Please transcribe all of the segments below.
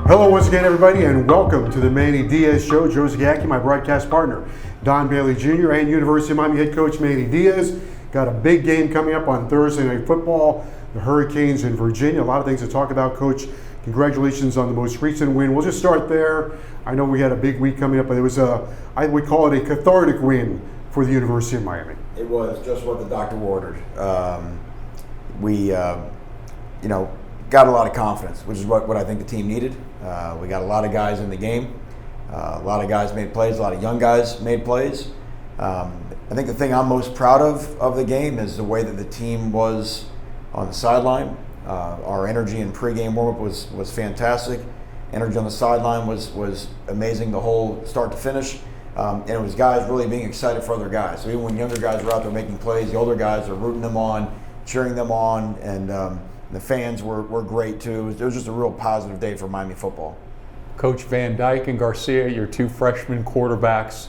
Hello once again, everybody, and welcome to the Manny Diaz Show. Joe Zagacki, my broadcast partner, Don Bailey Jr., and University of Miami head coach Manny Diaz. Got a big game coming up on Thursday Night Football. The Hurricanes in Virginia. A lot of things to talk about, Coach. Congratulations on the most recent win. We'll just start there. I know we had a big week coming up, but it was I would call it a cathartic win for the University of Miami. It was just what the doctor ordered. We got a lot of confidence, which is what I think the team needed. We got a lot of guys in the game. A lot of guys made plays. A lot of young guys made plays. I think the thing I'm most proud of the game is the way that the team was on the sideline. Our energy in pregame warm-up was fantastic. Energy on the sideline was amazing the whole start to finish. And it was guys really being excited for other guys. So even when younger guys were out there making plays, the older guys are rooting them on, cheering them on, and the fans were great too. It was just a real positive day for Miami football. Coach Van Dyke and Garcia, your two freshman quarterbacks,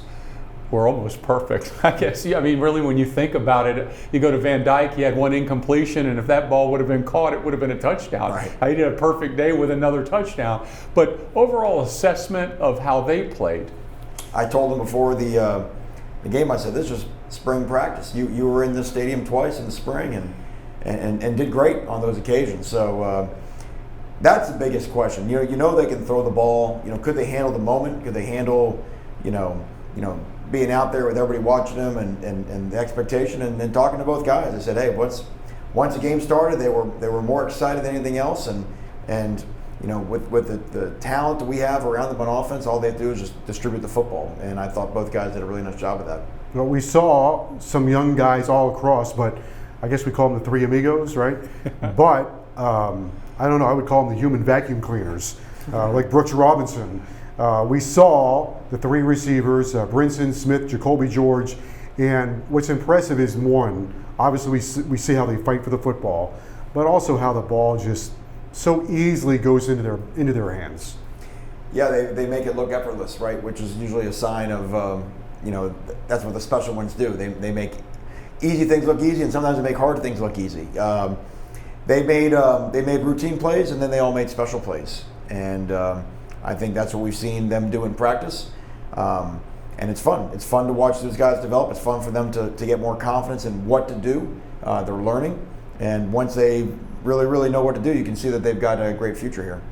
were almost perfect. I guess, really when you think about it, you go to Van Dyke, he had one incompletion, and if that ball would have been caught, it would have been a touchdown. Right. He did a perfect day with another touchdown. But overall assessment of how they played. I told them before the game, I said, this is spring practice. You were in this stadium twice in the spring and did great on those occasions. So that's the biggest question. You know they can throw the ball. Could they handle the moment? Could they handle, being out there with everybody watching them and the expectation and talking to both guys? I said, hey, once the game started, they were more excited than anything else, and with the talent that we have around them on offense, all they have to do is just distribute the football. And I thought both guys did a really nice job of that. Well, we saw some young guys all across, but I guess we call them the Three Amigos, right? But I don't know, I would call them the human vacuum cleaners, like Brooks Robinson. We saw the three receivers, Brinson, Smith, Jacoby George, and what's impressive is one, obviously we see how they fight for the football, but also how the ball just so easily goes into their hands. Yeah, they make it look effortless, right? Which is usually a sign of, that's what the special ones do. They make easy things look easy, and sometimes they make hard things look easy. They made routine plays, and then they all made special plays. And I think that's what we've seen them do in practice. And it's fun. It's fun to watch those guys develop. It's fun for them to get more confidence in what to do. They're learning. And once they really, really know what to do, you can see that they've got a great future here.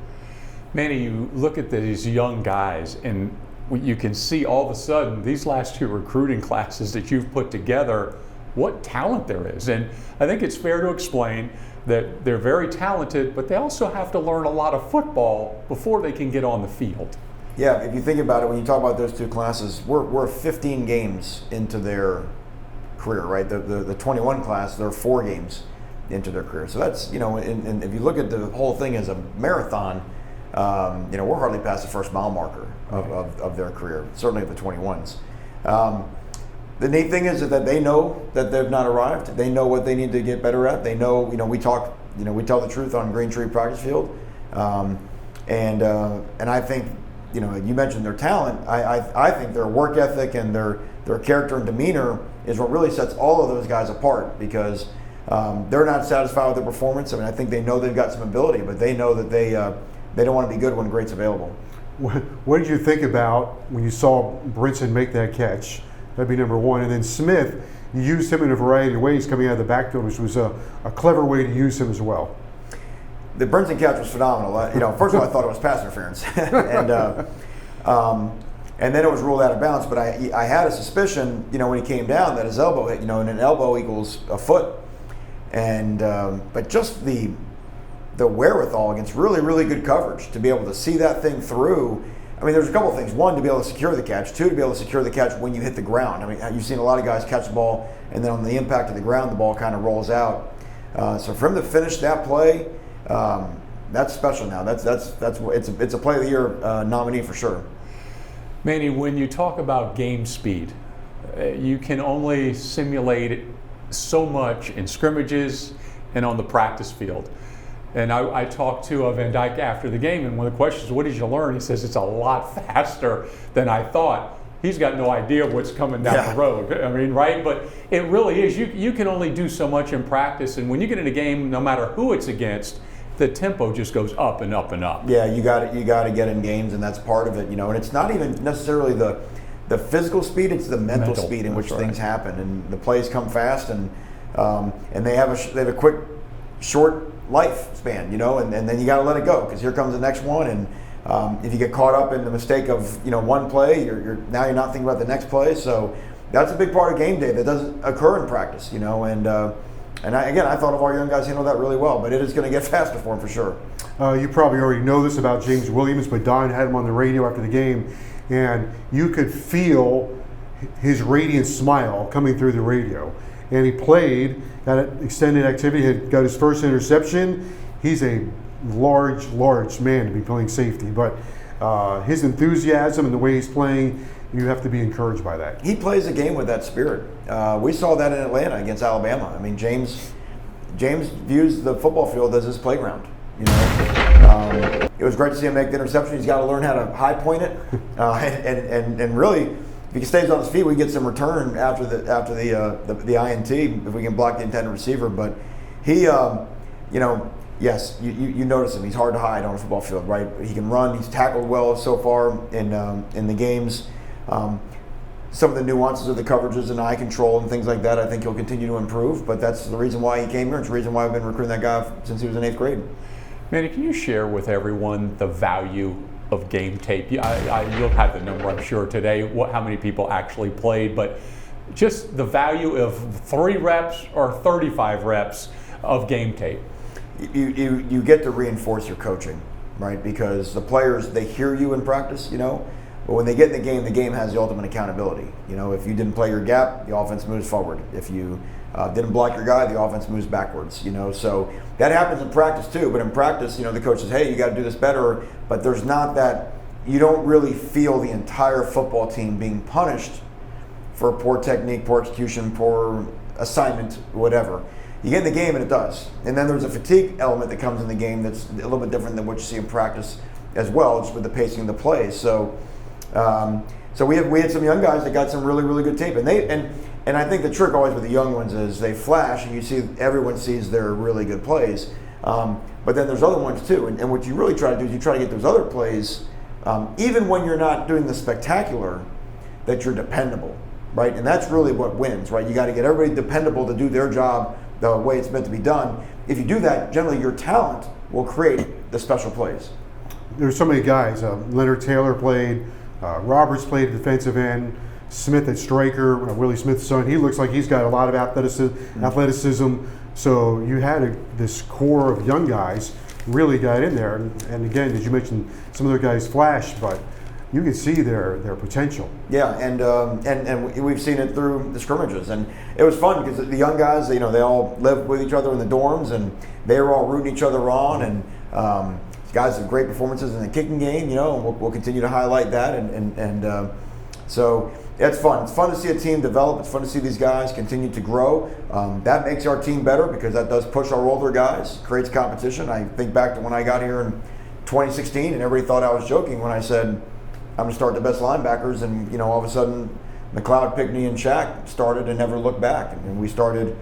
Manny, you look at these young guys, and you can see all of a sudden these last two recruiting classes that you've put together, what talent there is. And I think it's fair to explain that they're very talented, but they also have to learn a lot of football before they can get on the field. Yeah, if you think about it, when you talk about those two classes, we're 15 games into their career, right? The 21 class, they're 4 games into their career. So that's, and if you look at the whole thing as a marathon, we're hardly past the first mile marker of their career, certainly of the 21s. The neat thing is that they know that they've not arrived. They know what they need to get better at. They know, we tell the truth on Green Tree practice field. And I think, you mentioned their talent. I think their work ethic and their character and demeanor is what really sets all of those guys apart, because they're not satisfied with their performance. I think they know they've got some ability, but they know that they don't want to be good when great's available. What did you think about when you saw Brinson make that catch? That'd be number one. And then Smith, you used him in a variety of ways coming out of the backfield, which was a clever way to use him as well. The Brinson catch was phenomenal. First of all, I thought it was pass interference, and then it was ruled out of bounds. But I had a suspicion, when he came down, that his elbow hit. And an elbow equals a foot, and but just the wherewithal against really, really good coverage to be able to see that thing through. There's a couple of things. One, to be able to secure the catch. Two, to be able to secure the catch when you hit the ground. You've seen a lot of guys catch the ball, and then on the impact of the ground, the ball kind of rolls out. So for him to finish that play, that's special now. It's a Play of the Year nominee for sure. Manny, when you talk about game speed, you can only simulate so much in scrimmages and on the practice field. And I talked to Van Dyke after the game, and one of the questions, what did you learn? He says, it's a lot faster than I thought. He's got no idea what's coming down the road. Right? But it really is. You can only do so much in practice, and when you get in a game, no matter who it's against, the tempo just goes up and up and up. Yeah, you got to get in games, and that's part of it, you know. And it's not even necessarily the physical speed; it's the mental speed in which things happen, and the plays come fast, and they have a quick, short lifespan, you know. And then you got to let it go, because here comes the next one, and if you get caught up in the mistake of, you know, one play, you're not thinking about the next play. So that's a big part of game day that doesn't occur in practice, you know. And I thought of our young guys handled that really well, but it is going to get faster for them for sure. You probably already know this about James Williams, but Don had him on the radio after the game, and you could feel his radiant smile coming through the radio. And he played that extended activity, had got his first interception. He's a large man to be playing safety, but his enthusiasm and the way he's playing, you have to be encouraged by that. He plays a game with that spirit. We saw that in Atlanta against Alabama. I mean, James views the football field as his playground. You know, it was great to see him make the interception. He's got to learn how to high point it, and really, if he stays on his feet, we get some return after the INT if we can block the intended receiver. But he, you know. Yes, you notice him. He's hard to hide on a football field, right? He can run. He's tackled well so far in the games. Some of the nuances of the coverages and eye control and things like that, I think he'll continue to improve. But that's the reason why he came here. It's the reason why I've been recruiting that guy since he was in 8th grade. Manny, can you share with everyone the value of game tape? You'll have the number, I'm sure, today, how many people actually played, but just the value of 3 reps or 35 reps of game tape. You get to reinforce your coaching, right? Because the players, they hear you in practice, you know, but when they get in the game has the ultimate accountability. You know, if you didn't play your gap, the offense moves forward. If you didn't block your guy, the offense moves backwards, you know. So that happens in practice too, but in practice, you know, the coach says, hey, you got to do this better, but there's not that, you don't really feel the entire football team being punished for poor technique, poor execution, poor assignment, whatever. You get in the game and it does. And then there's a fatigue element that comes in the game that's a little bit different than what you see in practice as well, just with the pacing of the plays. So we had some young guys that got some really good tape. And I think the trick always with the young ones is they flash and you see everyone sees their really good plays. But then there's other ones too. And what you really try to do is you try to get those other plays, even when you're not doing the spectacular, that you're dependable, right? And that's really what wins, right? You got to get everybody dependable to do their job the way it's meant to be done. If you do that, generally your talent will create the special plays. There's so many guys. Leonard Taylor played, Roberts played defensive end, Smith at striker, Willie Smith's son. He looks like he's got a lot of athleticism. So you had this core of young guys really got in there. And again, as you mentioned, some of the guys flash, but you can see their potential. Yeah, and we've seen it through the scrimmages, and it was fun because the young guys, you know, they all lived with each other in the dorms, and they were all rooting each other on, and guys have great performances in the kicking game, you know, and we'll continue to highlight that, and so it's fun. It's fun to see a team develop. It's fun to see these guys continue to grow. That makes our team better because that does push our older guys, creates competition. I think back to when I got here in 2016, and everybody thought I was joking when I said I'm going to start the best linebackers, and you know, all of a sudden, McLeod, Pickney, and Shaq started and never looked back. And we started,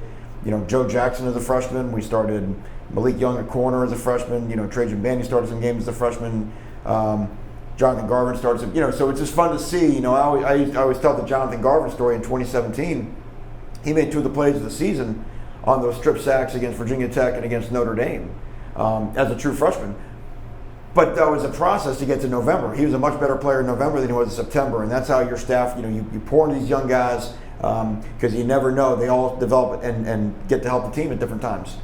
you know, Joe Jackson as a freshman. We started Malik Young at corner as a freshman. You know, Trajan Bandy started some games as a freshman. Jonathan Garvin started some. You know, so it's just fun to see. You know, I always tell the Jonathan Garvin story in 2017. He made 2 of the plays of the season on those strip sacks against Virginia Tech and against Notre Dame as a true freshman. But that was a process to get to November. He was a much better player in November than he was in September, and that's how your staff, you know, you pour into these young guys because you never know. They all develop and get to help the team at different times.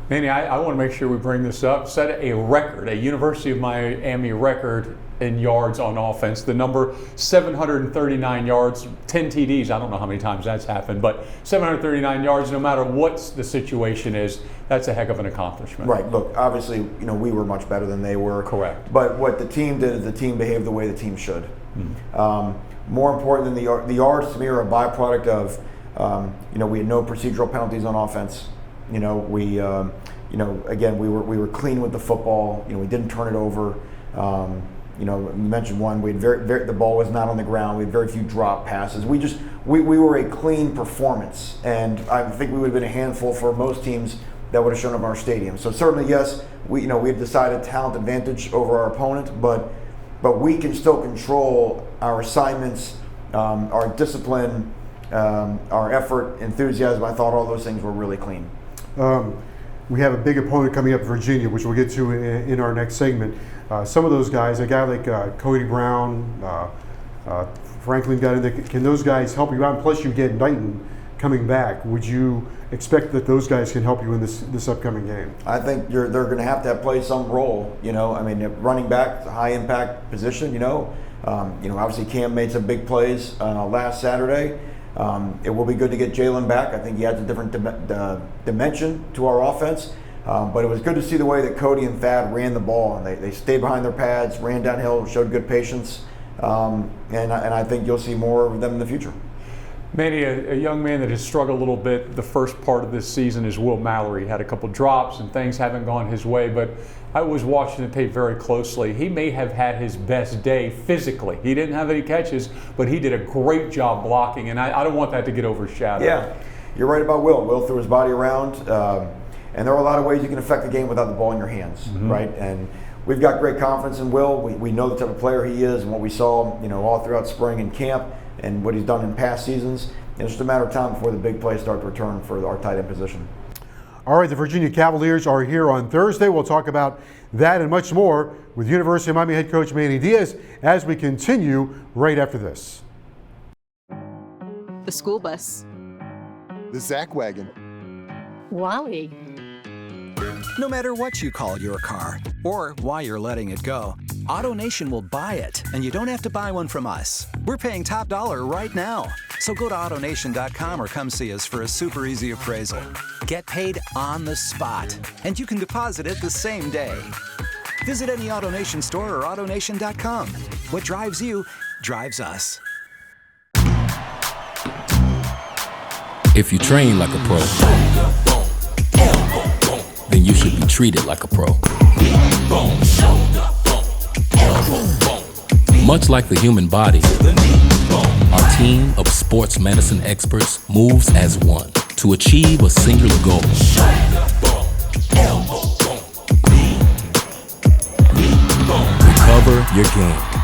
Manny, I want to make sure we bring this up. Set a record, a University of Miami record in yards on offense. The number 739 yards, 10 TDs. I don't know how many times that's happened, but 739 yards, no matter what the situation is, that's a heck of an accomplishment. Right. Look, obviously, you know, we were much better than they were. Correct. But what the team did is the team behaved the way the team should. Mm-hmm. More important than the yards to me are a byproduct of, you know, we had no procedural penalties on offense. You know, we again, we were clean with the football. You know, we didn't turn it over. You know, you mentioned one. We had the ball was not on the ground. We had very few drop passes. We were a clean performance, and I think we would have been a handful for most teams that would have shown up in our stadium. So certainly, yes, we have decided talent advantage over our opponent, but we can still control our assignments, our discipline, our effort, enthusiasm. I thought all those things were really clean. We have a big opponent coming up, Virginia, which we'll get to in our next segment. Some of those guys, a guy like Cody Brown, Franklin got in there. Can those guys help you out? And plus, you get Knighton coming back. Would you expect that those guys can help you in this upcoming game? I think they're going to have play some role. I mean, running back, it's a high impact position. Obviously Cam made some big plays last Saturday. It will be good to get Jalen back. I think he adds a different dimension to our offense. But it was good to see the way that Cody and Thad ran the ball, and they stayed behind their pads, ran downhill, showed good patience. And I think you'll see more of them in the future. Manny, a young man that has struggled a little bit the first part of this season is Will Mallory. Had a couple drops and things haven't gone his way, but I was watching the tape very closely. He may have had his best day physically. He didn't have any catches, but he did a great job blocking, and I don't want that to get overshadowed. Yeah, you're right about Will. Will threw his body around, and there are a lot of ways you can affect the game without the ball in your hands, right? And we've got great confidence in Will. We know the type of player he is and what we saw, all throughout spring and camp and what he's done in past seasons. And it's just a matter of time before the big plays start to return for our tight end position. All right, the Virginia Cavaliers are here on Thursday. We'll talk about that and much more with University of Miami head coach Manny Diaz as we continue right after this. The school bus. The Zach wagon. Wally. No matter what you call your car or why you're letting it go, AutoNation will buy it, and you don't have to buy one from us. We're paying top dollar right now. So go to AutoNation.com or come see us for a super easy appraisal. Get paid on the spot, and you can deposit it the same day. Visit any AutoNation store or AutoNation.com. What drives you, drives us. If you train like a pro, then you should be treated like a pro. Much like the human body, our team of sports medicine experts moves as one to achieve a singular goal. Recover your game.